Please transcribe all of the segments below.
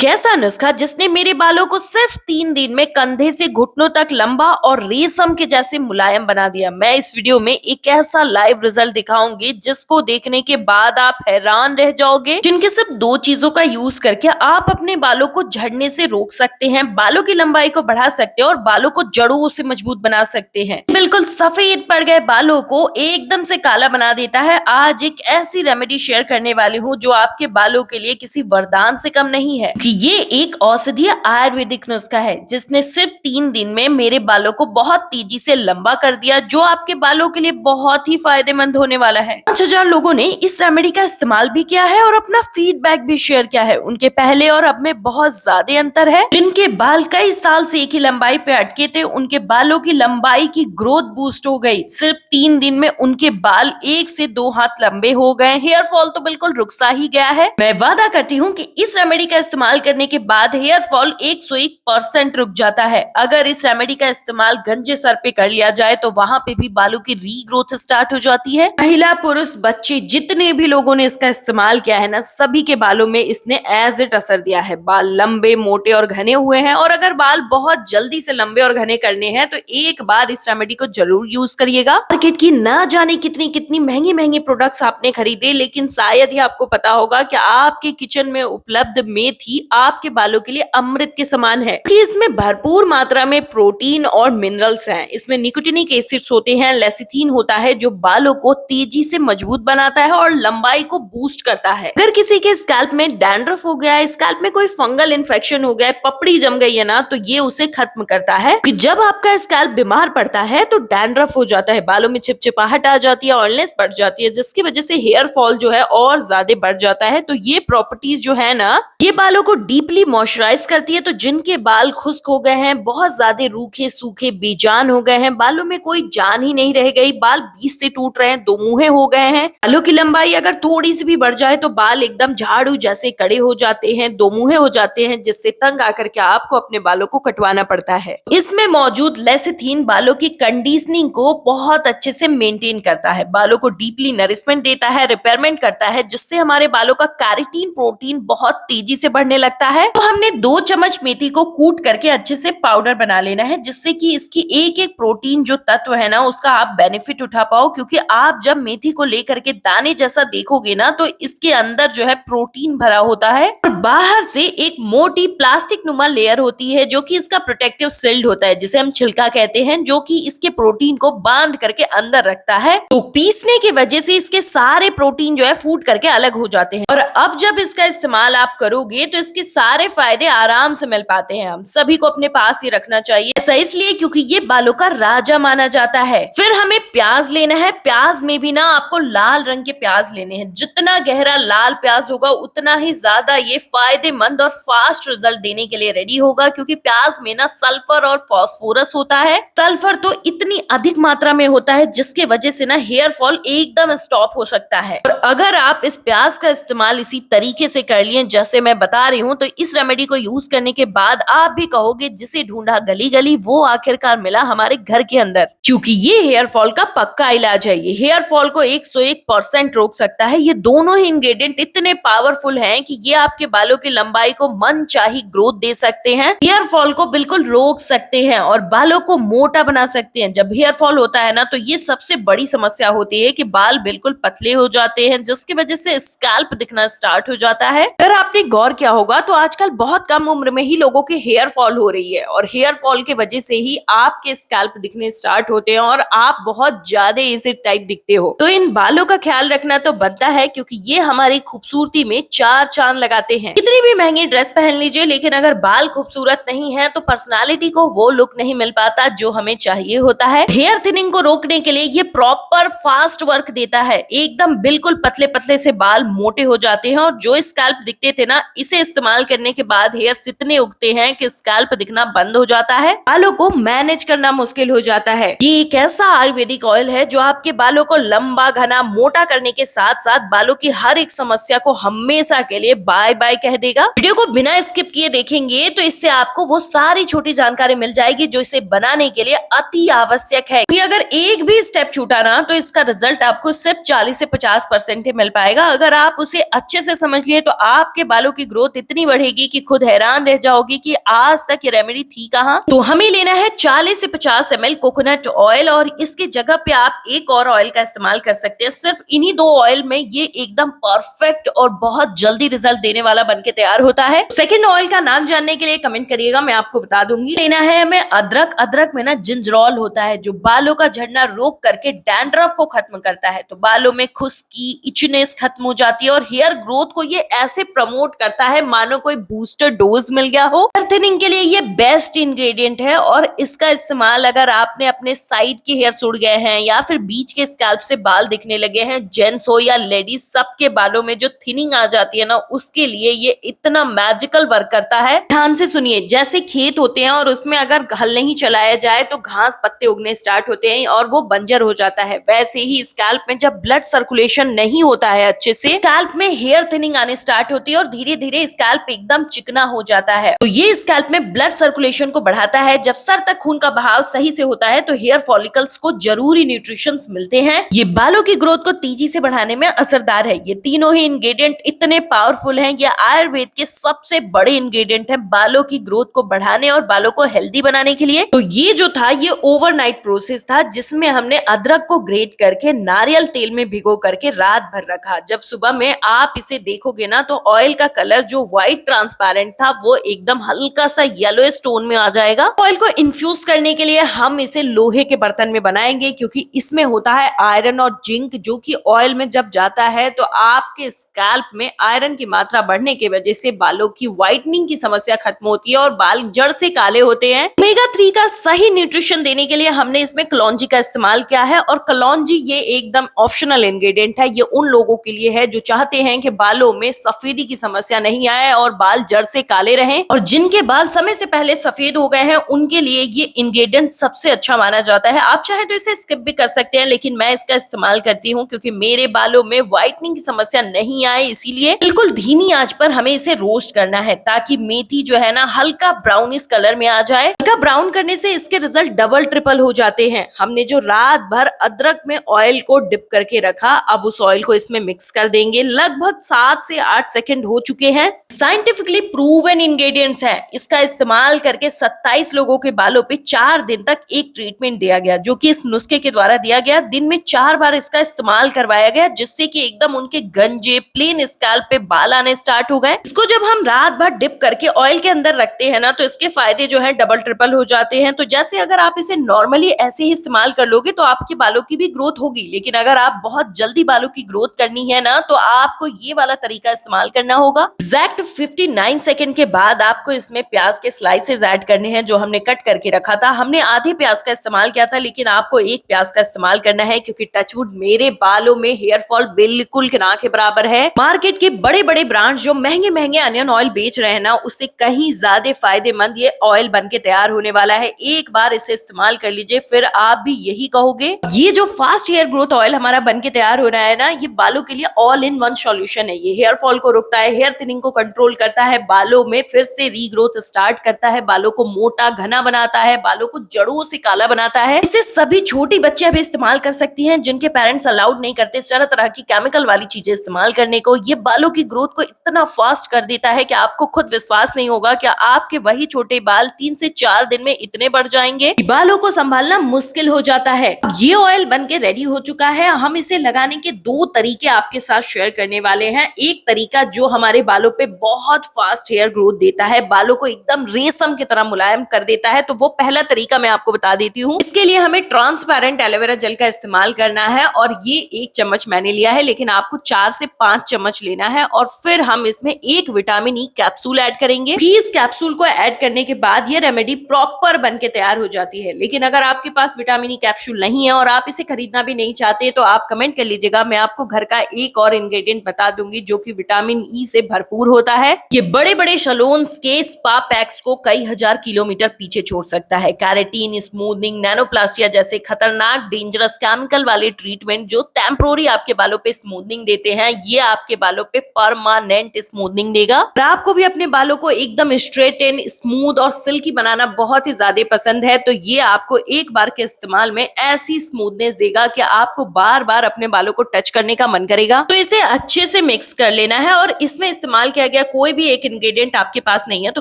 एक ऐसा नुस्खा जिसने मेरे बालों को सिर्फ 3 दिन में कंधे से घुटनों तक लंबा और रेशम के जैसे मुलायम बना दिया। मैं इस वीडियो में एक ऐसा लाइव रिजल्ट दिखाऊंगी जिसको देखने के बाद आप हैरान रह जाओगे, जिनके सिर्फ 2 चीजों का यूज करके आप अपने बालों को झड़ने से रोक सकते हैं, बालों की लंबाई को बढ़ा सकते हैं और बालों को जड़ों से मजबूत बना सकते हैं। बिल्कुल सफेद पड़ गए बालों को एकदम से काला बना देता है। आज एक ऐसी रेमेडी शेयर करने वाली हूँ जो आपके बालों के लिए किसी वरदान से कम नहीं है कि ये एक औषधीय आयुर्वेदिक नुस्खा है जिसने सिर्फ 3 दिन में मेरे बालों को बहुत तेजी से लंबा कर दिया, जो आपके बालों के लिए बहुत ही फायदेमंद होने वाला है। 5,000 लोगों ने इस रेमेडी का इस्तेमाल भी किया है और अपना फीडबैक भी शेयर किया है। उनके पहले और अब में बहुत ज्यादा अंतर है। जिनके बाल कई साल से एक ही लंबाई पे अटके थे, उनके बालों की लंबाई की ग्रोथ बूस्ट हो गई। सिर्फ 3 दिन में उनके बाल 1 से 2 हाथ लंबे हो गए। हेयर फॉल तो बिल्कुल रुक सा ही गया है। मैं वादा करती हूँ कि इस रेमेडी का इस्तेमाल करने के बाद हेयर फॉल 101% रुक जाता है। अगर इस रेमेडी का इस्तेमाल गंजे सर पे कर लिया जाए तो वहां पे भी बालों की रीग्रोथ स्टार्ट हो जाती है। महिला पुरुष बच्चे जितने भी लोगों ने इसका इस्तेमाल किया है ना, सभी के बालों में इसने एज इट असर दिया है। बाल लंबे, मोटे और घने हुए हैं। और अगर बाल बहुत जल्दी से लंबे और घने करने हैं तो एक बार इस रेमेडी को जरूर यूज करिएगा। मार्केट की ना जाने कितनी कितनी महंगी महंगी प्रोडक्ट्स आपने खरीदे, लेकिन शायद ही आपको पता होगा कि आपके किचन में उपलब्ध मेथी आपके बालों के लिए अमृत के समान है, क्योंकि इसमें भरपूर मात्रा में प्रोटीन और मिनरल्स हैं। इसमें निकोटिनिक एसिड्स होते हैं, लेसिथिन होता है जो बालों को तेजी से मजबूत बनाता है और लंबाई को बूस्ट करता है। अगर किसी के स्कैल्प में डैंड्रफ हो गया है, स्कैल्प में कोई फंगल इन्फेक्शन हो गया है, पपड़ी जम गई है ना, तो ये उसे खत्म करता है। कि जब आपका स्कैल्प बीमार पड़ता है तो डैंड्रफ हो जाता है, बालों में चिपचिपाहट आ जाती है, ऑयलनेस बढ़ जाती है, जिसकी वजह से हेयर फॉल जो है और ज्यादा बढ़ जाता है। तो ये प्रॉपर्टीज जो है ना, ये बालों को डीपली मॉइस्चराइज करती है। तो जिनके बाल खुश्क हो गए हैं, बहुत ज्यादा रूखे सूखे बेजान हो गए हैं, बालों में कोई जान ही नहीं रह गई, बाल बीच से टूट रहे हैं, दो मुंहे हो गए हैं, बालों की लंबाई अगर थोड़ी सी भी बढ़ जाए तो बाल एकदम झाड़ू जैसे कड़े हो जाते हैं, दो मुंहे हो जाते हैं, जिससे तंग आकर के आपको अपने बालों को कटवाना पड़ता है। इसमें मौजूद लेसिथिन बालों की कंडीशनिंग को बहुत अच्छे से मेंटेन करता है, बालों को डीपली नरिशमेंट देता है, रिपेयरमेंट करता है, जिससे हमारे बालों का कैराटिन प्रोटीन बहुत तेजी से बढ़ने लगता है। तो हमने 2 चम्मच मेथी को कूट करके अच्छे से पाउडर बना लेना है, जिससे कि इसकी एक एक प्रोटीन जो तत्व है ना, उसका आप बेनिफिट उठा पाओ। क्योंकि आप जब मेथी को लेकर के दाने जैसा देखोगे ना, तो इसके अंदर जो है प्रोटीन भरा होता है और बाहर से एक मोटी प्लास्टिक नुमा लेयर होती है जो कि इसका प्रोटेक्टिव शिल्ड होता है, जिसे हम छिलका कहते हैं, जो कि इसके प्रोटीन को बांध करके अंदर रखता है। तो पीसने की वजह से इसके सारे प्रोटीन जो है फूट करके अलग हो जाते हैं। और अब जब इसका इस्तेमाल आप करोगे तो इसके सारे फायदे आराम से मिल पाते हैं। हम सभी को अपने पास ही रखना चाहिए, ऐसा इसलिए क्योंकि ये बालों का राजा माना जाता है। फिर हमें प्याज लेना है। प्याज में भी ना आपको लाल रंग के प्याज लेने हैं। जितना गहरा लाल प्याज होगा उतना ही ज्यादा ये फायदेमंद और फास्ट रिजल्ट देने के लिए रेडी होगा, क्योंकि प्याज में ना सल्फर और फास्फोरस होता है। सल्फर तो इतनी अधिक मात्रा में होता है जिसके वजह से ना हेयर फॉल एकदम स्टॉप हो सकता है। और अगर आप इस प्याज का इस्तेमाल इसी तरीके से कर लिए जैसे मैं बता रही हूँ, तो इस रेमेडी को यूज करने के बाद आप भी कहोगे जिसे ढूंढा गली गली वो आखिरकार मिला हमारे घर के अंदर। क्योंकि ये हेयर फॉल का पक्का इलाज है। ये हेयर फॉल को 101% रोक सकता है। ये दोनों ही इंग्रेडिएंट इतने पावरफुल हैं कि ये आपके बालों की लंबाई को मनचाही ग्रोथ दे सकते हैं, हेयर फॉल को बिल्कुल रोक सकते हैं और बालों को मोटा बना सकते हैं। जब हेयर फॉल होता है ना, तो ये सबसे बड़ी समस्या होती है कि बाल बिल्कुल पतले हो जाते हैं, जिसकी वजह से स्कैल्प दिखना स्टार्ट हो जाता है। अगर आपने गौर किया होगा तो आजकल बहुत कम उम्र में ही लोगों के हेयर फॉल हो रही है और हेयर फॉल की वजह से ही आपके स्कैल्प दिखने स्टार्ट होते हैं और आप बहुत ज्यादा एसिड टाइप दिखते हो। तो इन बालों का ख्याल रखना तो बनता है, क्योंकि ये हमारी खूबसूरती में 4 चांद लगाते हैं। कितनी भी महंगी ड्रेस पहन लीजिए, लेकिन अगर बाल खूबसूरत नहीं है तो पर्सनालिटी को वो लुक नहीं मिल पाता जो हमें चाहिए होता है। हेयर थिनिंग को रोकने के लिए ये प्रॉपर फास्ट वर्क देता है। एकदम बिल्कुल पतले पतले से बाल मोटे हो जाते हैं और जो स्कैल्प दिखते थे ना, इसे इस्तेमाल करने के बाद हेयर्स इतने उगते हैं कि स्कैल्प दिखना बंद हो जाता है। बालों को मैनेज करना मुश्किल हो जाता है। ये एक ऐसा आयुर्वेदिक ऑयल है जो आपके बालों को लंबा, घना, मोटा करने के साथ साथ बालों की हर एक समस्या को हमेशा के लिए बाय बाय कह देगा। वीडियो को बिना स्किप किए देखेंगे तो इससे आपको वो सारी छोटी जानकारी मिल जाएगी जो इसे बनाने के लिए अति आवश्यक है। कि अगर एक भी स्टेप छूटा ना तो इसका रिजल्ट आपको सिर्फ 40 से 50% ही मिल पाएगा। अगर आप उसे अच्छे से समझ लिए तो आपके बालों की ग्रोथ इतनी बढ़ेगी कि खुद हैरान रह जाओगी कि आज तक ये रेमेडी थी कहाँ। तो हमें लेना है 40 से 50 ml कोकोनट ऑयल, और इसकी जगह पे आप एक और ऑयल का इस्तेमाल कर सकते हैं। सिर्फ इन्हीं दो ऑयल में ये एकदम परफेक्ट और बहुत जल्दी रिजल्ट देने वाला बनके तैयार होता है। सेकंड ऑयल का नाम जानने के लिए कमेंट करिएगा, मैं आपको बता दूंगी। लेना है हमें अदरक। अदरक में ना जिंजरोल होता है जो बालों का झड़ना रोक करके डैंड्रफ को खत्म करता है, तो बालों में खुश्की, इचनेस खत्म हो जाती है और हेयर ग्रोथ को ये ऐसे प्रमोट करता है मानो कोई बूस्टर डोज मिल गया हो। हेयर थिनिंग के लिए ये बेस्ट इंग्रेडिएंट है, और इसका इस्तेमाल अगर आपने अपने साइड के हेयर उड़ गए हैं या फिर बीच के स्कैल्प से बाल दिखने लगे हैं, जेंट्स हो या लेडीज, सबके बालों में जो थिनिंग आ जाती है ना, उसके लिए ये इतना मैजिकल वर्क करता है। ध्यान से सुनिए, जैसे खेत होते हैं और उसमें अगर हल नहीं चलाया जाए तो घास पत्ते उगने स्टार्ट होते हैं और वो बंजर हो जाता है, वैसे ही स्कैल्प में जब ब्लड सर्कुलेशन नहीं होता है अच्छे से, स्कैल्प में हेयर थिनिंग आने स्टार्ट होती है और धीरे धीरे स्कैल्प एकदम चिकना हो जाता है। तो ये स्कैल्प में ब्लड सर्कुलेशन को बढ़ाता है। जब सर तक खून का बहाव सही से होता है तो हेयर फॉलिकल्स को जरूरी न्यूट्रिशंस मिलते हैं। ये बालों की ग्रोथ को तेजी से बढ़ाने में असरदार है। ये तीनों ही इंग्रेडिएंट इतने पावरफुल हैं, ये आयुर्वेद के सबसे बड़े इंग्रेडिएंट हैं बालों की ग्रोथ को बढ़ाने और बालों को हेल्दी बनाने के लिए। तो ये जो था ये ओवरनाइट प्रोसेस था, जिसमें हमने अदरक को ग्रेट करके नारियल तेल में भिगो करके रात भर रखा। जब सुबह में आप इसे देखोगे ना तो ऑयल का कलर जो व्हाइट ट्रांसपेरेंट था वो एकदम हल्का सा येलो स्टोन में आ जाएगा। ऑयल को इन्फ्यूज करने के लिए हम इसे लोहे के बर्तन में बनाएंगे, क्योंकि इसमें होता है आयरन और जिंक, जो कि ऑयल में जब जाता है तो आपके स्कैल्प में आयरन की मात्रा बढ़ने की वजह से बालों की व्हाइटनिंग की समस्या खत्म होती है और बाल जड़ से काले होते हैं। ओमेगा 3 का सही न्यूट्रिशन देने के लिए हमने इसमें कलौंजी का इस्तेमाल किया है, और कलौंजी ये एकदम ऑप्शनल इंग्रेडिएंट है। ये उन लोगों के लिए है जो चाहते हैं कि बालों में सफेदी की समस्या नहीं आए और बाल जड़ से काले रहें, और जिनके बाल समय से पहले सफेद हो गए हैं उनके लिए ये इंग्रेडिएंट सबसे अच्छा माना जाता है। आप चाहे तो इसे स्किप भी कर सकते हैं, लेकिन मैं इसका इस्तेमाल करती हूँ क्योंकि मेरे बालों में व्हाइटनिंग की समस्या नहीं आए, इसीलिए बिल्कुल धीमी आंच पर हमें इसे रोस्ट करना है ताकि मेथी जो है ना हल्का ब्राउनिश कलर में आ जाए। हल्का ब्राउन करने से इसके रिजल्ट डबल ट्रिपल हो जाते हैं। हमने जो रात भर अदरक में ऑयल को डिप करके रखा, अब उस ऑयल को इसमें मिक्स कर देंगे। लगभग 7 से 8 सेकंड हो चुके हैं। साइंटिफिकली प्रूवन इंग्रेडिएंट्स है। इसका इस्तेमाल करके 27 लोगों के बालों पे 4 दिन तक एक ट्रीटमेंट दिया गया, जो कि इस नुस्खे के द्वारा दिया गया। दिन में 4 बार इसका इस्तेमाल करवाया गया, जिससे कि एकदम उनके गंजे प्लेन स्कैल्प पे बाल आने स्टार्ट हो गए। इसको जब हम रात भर डिप करके ऑयल के अंदर रखते हैं ना, तो इसके फायदे जो है डबल ट्रिपल हो जाते हैं। तो जैसे अगर आप इसे नॉर्मली ऐसे ही इस्तेमाल कर लोगे तो आपके बालों की भी ग्रोथ होगी, लेकिन अगर आप बहुत जल्दी बालों की ग्रोथ करनी है ना, तो आपको ये वाला तरीका इस्तेमाल करना होगा। एग्जैक्ट 59 सेकंड के बाद आपको इसमें प्याज के स्लाइसेस ऐड करने हैं, जो हमने कट करके रखा था। हमने आधे प्याज का इस्तेमाल किया था, लेकिन आपको एक प्याज का इस्तेमाल करना है, क्योंकि टचवुड मेरे बालों में हेयर फॉल बिल्कुल ना के बराबर है। मार्केट के बड़े बड़े ब्रांड जो महंगे महंगे अनियन ऑयल बेच रहे हैं ना, उससे कहीं ज्यादा फायदेमंद ये ऑयल बन के तैयार होने वाला है। एक बार इसे इस्तेमाल कर लीजिए, फिर आप भी यही कहोगे। ये जो फास्ट हेयर ग्रोथ ऑयल हमारा बन के तैयार हो रहा है ना, ये बालों के लिए ऑल इन वन सॉल्यूशन है। ये हेयर फॉल को रोकता है, हेयर थिनिंग को कंट्रोल करता है, बालों में फिर से रीग्रोथ स्टार्ट करता है, बालों को मोटा घना बनाता है, बालों को जड़ों से काला बनाता है। इसे सभी छोटी बच्चियां भी इस्तेमाल कर सकती हैं जिनके पेरेंट्स अलाउड नहीं करते तरह तरह की केमिकल वाली चीजें इस्तेमाल करने को। ये बालों की ग्रोथ को इतना फास्ट कर देता है कि आपको खुद विश्वास नहीं होगा कि आपके वही छोटे बाल 3 से 4 दिन में इतने बढ़ जाएंगे। बालों को संभालना मुश्किल हो जाता है। ये ऑयल बन के रेडी हो चुका है। हम इसे लगाने के 2 तरीके आपके साथ शेयर करने वाले हैं। एक तरीका जो हमारे बालों पे बहुत फास्ट हेयर ग्रोथ देता है, बालों को एकदम रेशम की तरह मुलायम कर देता है, तो वो पहला तरीका मैं आपको बता देती हूँ। इसके लिए हमें ट्रांसपेरेंट एलोवेरा जेल का इस्तेमाल करना है, और ये 1 चम्मच मैंने लिया है, लेकिन आपको 4 से 5 चम्मच लेना है। और फिर हम इसमें 1 विटामिन ई कैप्सूल ऐड करेंगे। इस कैप्सूल को ऐड करने के बाद ये रेमेडी प्रॉपर बन के तैयार हो जाती है। लेकिन अगर आपके पास विटामिन ई कैप्सूल नहीं है और आप इसे खरीदना भी नहीं चाहते, तो आप कमेंट कर लीजिएगा, मैं आपको घर का एक और इंग्रेडिएंट बता दूंगी जो कि विटामिन ई से भरपूर होता होता है। ये बड़े बड़े सैलून्स के स्पा पैक्स को कई हजार किलोमीटर पीछे छोड़ सकता है। कैरेटीन, स्मूथनिंग, नैनोप्लास्टिया जैसे खतरनाक डेंजरस केमिकल वाले ट्रीटमेंट जो टेम्पोररी आपके बालों पे स्मूथनिंग देते हैं, ये आपके बालों पे परमानेंट स्मूथनिंग देगा। और आपको भी अपने बालों को एकदम स्ट्रेट एंड स्मूथ और सिल्की बनाना बहुत ही ज्यादा पसंद है, तो ये आपको एक बार के इस्तेमाल में ऐसी स्मूथनेस देगा कि आपको बार बार अपने बालों को टच करने का मन करेगा। तो इसे अच्छे से मिक्स कर लेना है और इसमें इस्तेमाल किया गया कोई भी एक इंग्रेडिएंट आपके पास नहीं है तो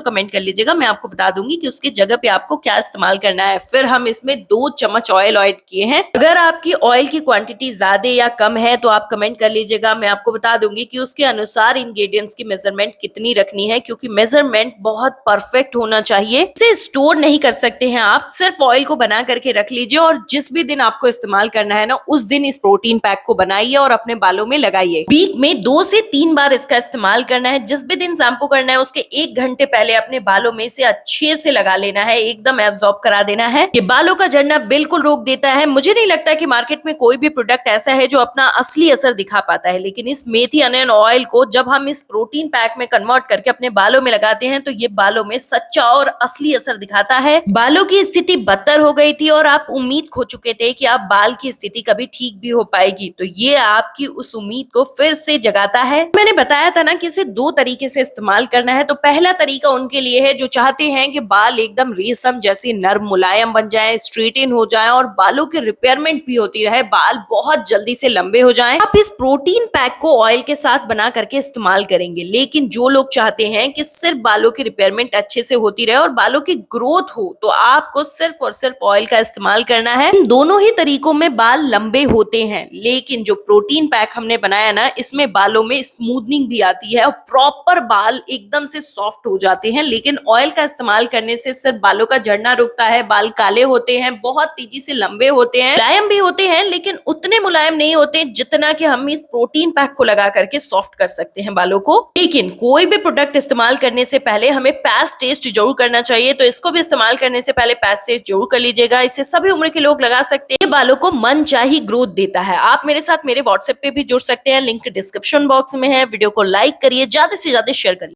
कमेंट कर लीजिएगा, मैं आपको बता दूंगी कि उसकी जगह पे आपको क्या इस्तेमाल करना है। फिर हम इसमें 2 चम्मच ऑयल ऐड किए हैं। अगर आपकी ऑयल की क्वांटिटी ज्यादा या कम है तो आप कमेंट कर लीजिएगा, मैं आपको बता दूंगी कि उसके अनुसार इंग्रेडिएंट्स की मेजरमेंट कितनी रखनी है, क्योंकि मेजरमेंट बहुत परफेक्ट होना चाहिए। इसे स्टोर नहीं कर सकते हैं आप, सिर्फ ऑयल को बना करके रख लीजिए और जिस भी दिन आपको इस्तेमाल करना है ना, उस दिन इस प्रोटीन पैक को बनाइए और अपने बालों में लगाइए। वीक में 2 से 3 बार इसका इस्तेमाल करना है। जिस भी दिन शैम्पू करना है उसके 1 घंटे पहले अपने बालों में से अच्छे से लगा लेना है, एकदम एब्जॉर्ब करा देना है। ये बालों का झड़ना बिल्कुल रोक देता है। मुझे नहीं लगता कि मार्केट में कोई भी प्रोडक्ट ऐसा है जो अपना असली असर दिखा पाता है, लेकिन इस मेथी अनियन ऑयल को जब हम इस प्रोटीन पैक में कन्वर्ट करके अपने बालों में लगाते हैं तो ये बालों में सच्चा और असली असर दिखाता है। बालों की स्थिति बदतर हो गई थी और आप उम्मीद खो चुके थे कि आप बाल की स्थिति कभी ठीक भी हो पाएगी, तो ये आपकी उस उम्मीद को फिर से जगाता है। मैंने बताया था ना कि इसे 2 तरीके से इस्तेमाल करना है। तो पहला तरीका उनके लिए है जो चाहते हैं कि बाल एकदम रेशम जैसे नर्म मुलायम बन जाए, स्ट्रेटन हो जाए और बालों की रिपेयरमेंट भी होती रहे, बाल बहुत जल्दी से लंबे हो जाएं। आप इस प्रोटीन पैक को ऑयल के साथ बना करके इस्तेमाल करेंगे। लेकिन जो लोग चाहते हैं कि सिर्फ बालों की रिपेयरमेंट अच्छे से होती रहे और बालों की ग्रोथ हो, तो आपको सिर्फ और सिर्फ ऑयल का इस्तेमाल करना है। इन दोनों ही तरीकों में बाल लंबे होते हैं, लेकिन जो प्रोटीन पैक हमने बनाया ना, इसमें बालों में स्मूथनिंग भी आती है और प्रॉपर बाल एकदम से सॉफ्ट हो जाते हैं। लेकिन ऑयल का इस्तेमाल करने से सिर्फ बालों का झड़ना रुकता है, बाल काले होते हैं, बहुत तेजी से लंबे होते हैं, मुलायम भी होते हैं, लेकिन उतने मुलायम नहीं होते जितना कि हम इस प्रोटीन पैक को लगा करके सॉफ्ट कर सकते हैं बालों को। लेकिन कोई भी प्रोडक्ट इस्तेमाल करने से पहले हमें पैच टेस्ट जरूर करना चाहिए, तो इसको भी इस्तेमाल करने से पहले पैच टेस्ट जरूर कर लीजिएगा। इसे सभी उम्र के लोग लगा सकते हैं, बालों को मनचाही ग्रोथ देता है। आप मेरे साथ मेरे व्हाट्सएप पे भी जुड़ सकते हैं, लिंक डिस्क्रिप्शन बॉक्स में है। वीडियो को लाइक करिए, ज्यादा से ज्यादा शेयर करिए।